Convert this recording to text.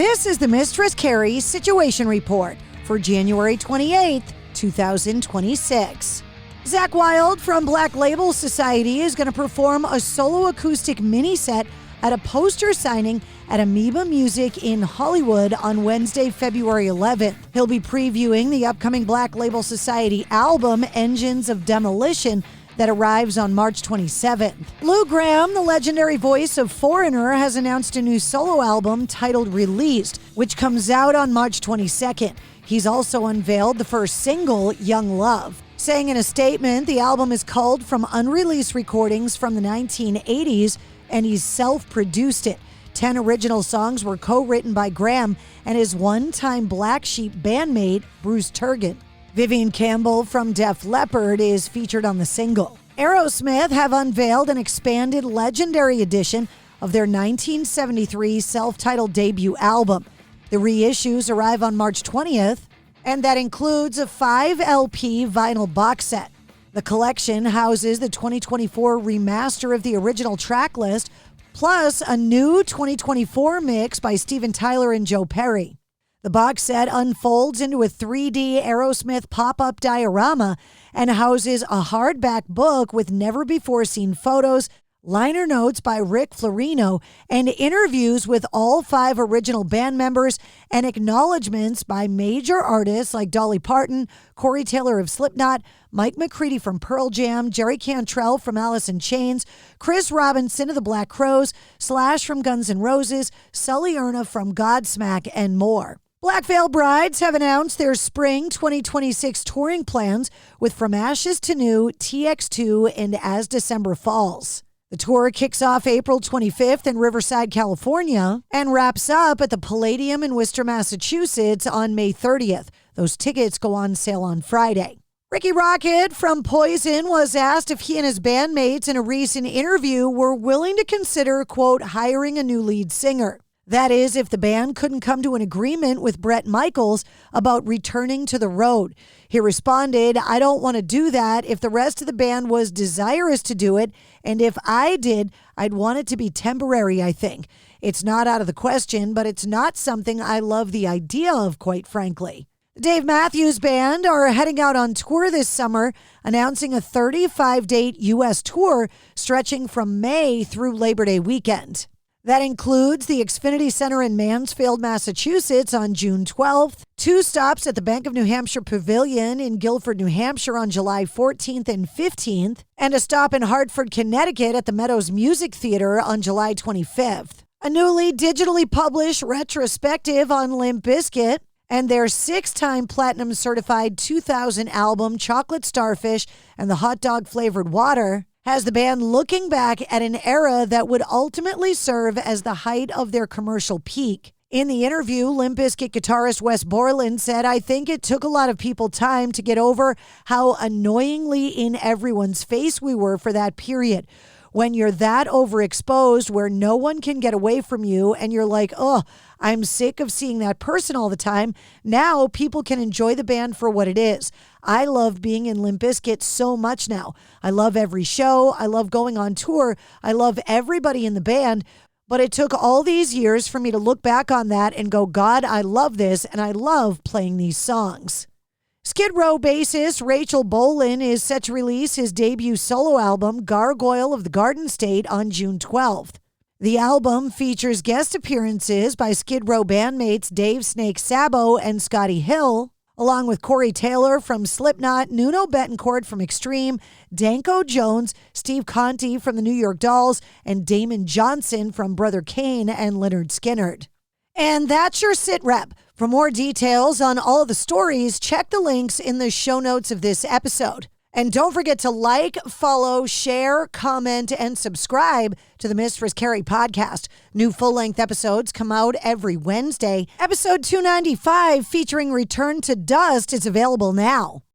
This is the Mistress Carrie Situation Report for January 28th, 2026. Zakk Wylde from Black Label Society is going to perform a solo acoustic mini set at a poster signing at Amoeba Music in Hollywood on Wednesday, February 11th. He'll be previewing the upcoming Black Label Society album, Engines of Demolition, that arrives on March 27th. Lou Gramm, the legendary voice of Foreigner, has announced a new solo album titled Released, which comes out on March 22nd. He's also unveiled the first single, Young Love, saying in a statement the album is culled from unreleased recordings from the 1980s and he's self-produced it. 10 original songs were co-written by Gramm and his one-time Black Sheep bandmate, Bruce Turgon. Vivian Campbell from Def Leppard is featured on the single. Aerosmith have unveiled an expanded legendary edition of their 1973 self-titled debut album. The reissues arrive on March 20th, and that includes a 5 LP vinyl box set. The collection houses the 2024 remaster of the original track list, plus a new 2024 mix by Steven Tyler and Joe Perry. The box set unfolds into a 3D Aerosmith pop-up diorama and houses a hardback book with never-before-seen photos, liner notes by Rick Florino, and interviews with all 5 original band members and acknowledgments by major artists like Dolly Parton, Corey Taylor of Slipknot, Mike McCready from Pearl Jam, Jerry Cantrell from Alice in Chains, Chris Robinson of the Black Crowes, Slash from Guns N' Roses, Sully Erna from Godsmack, and more. Black Veil Brides have announced their spring 2026 touring plans with From Ashes to New, TX2, and As December Falls. The tour kicks off April 25th in Riverside, California, and wraps up at the Palladium in Worcester, Massachusetts on May 30th. Those tickets go on sale on Friday. Ricky Rocket from Poison was asked if he and his bandmates in a recent interview were willing to consider, quote, hiring a new lead singer. That is, if the band couldn't come to an agreement with Bret Michaels about returning to the road. He responded, I don't want to do that if the rest of the band was desirous to do it, and if I did, I'd want it to be temporary, I think. It's not out of the question, but it's not something I love the idea of, quite frankly. The Dave Matthews Band are heading out on tour this summer, announcing a 35-date U.S. tour stretching from May through Labor Day weekend. That includes the Xfinity Center in Mansfield, Massachusetts on June 12th, 2 stops at the Bank of New Hampshire Pavilion in Guilford, New Hampshire on July 14th and 15th, and a stop in Hartford, Connecticut at the Meadows Music Theater on July 25th. A newly digitally published retrospective on Limp Bizkit and their 6-time platinum certified 2000 album Chocolate Starfish and the Hot Dog Flavored Water has the band looking back at an era that would ultimately serve as the height of their commercial peak. In the interview, Limp Bizkit guitarist Wes Borland said, I think it took a lot of people time to get over how annoyingly in everyone's face we were for that period. When you're that overexposed where no one can get away from you and you're like, oh, I'm sick of seeing that person all the time. Now people can enjoy the band for what it is. I love being in Limp Bizkit so much now. I love every show. I love going on tour. I love everybody in the band. But it took all these years for me to look back on that and go, God, I love this and I love playing these songs. Skid Row bassist Rachel Bolan is set to release his debut solo album, Gargoyle of the Garden State, on June 12th. The album features guest appearances by Skid Row bandmates Dave Snake Sabo and Scotty Hill, along with Corey Taylor from Slipknot, Nuno Bettencourt from Extreme, Danko Jones, Steve Conti from the New York Dolls, and Damon Johnson from Brother Kane and Lynyrd Skynyrd. And that's your sit rep. For more details on all of the stories, check the links in the show notes of this episode. And don't forget to like, follow, share, comment, and subscribe to the Mistress Carrie Podcast. New full-length episodes come out every Wednesday. Episode 295, featuring Return to Dust, is available now.